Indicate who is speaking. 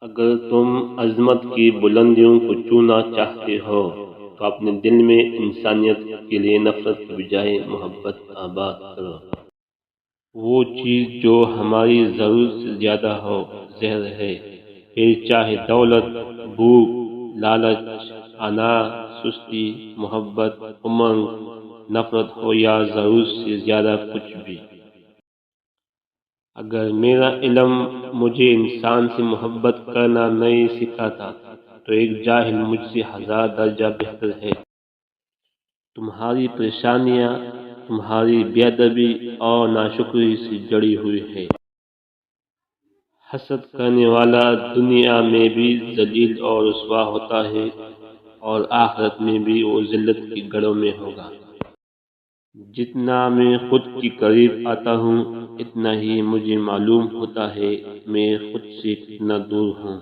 Speaker 1: اگر تم عظمت کی بلندیوں کو چھونا چاہتے ہو تو اپنے دل میں انسانیت کے لیے نفرت کی بجائے محبت آباد کرو۔ وہ چیز جو ہماری ضرورت سے زیادہ ہو زہر ہے، پھر چاہے دولت، بھوک، لالچ، انا، سستی، محبت، امنگ، نفرت ہو یا ضرورت سے زیادہ کچھ بھی۔ اگر میرا علم مجھے انسان سے محبت کرنا نہیں سکھاتا تو ایک جاہل مجھ سے 1000 درجہ بہتر ہے۔ تمہاری پریشانیاں تمہاری بے ادبی اور ناشکری سے جڑی ہوئی ہے۔ حسد کرنے والا دنیا میں بھی ذلیل اور رسوا ہوتا ہے اور آخرت میں بھی وہ ذلت کی گڑھوں میں ہوگا۔ جتنا میں خود کے قریب آتا ہوں اتنا ہی مجھے معلوم ہوتا ہے میں خود سے کتنا دور ہوں۔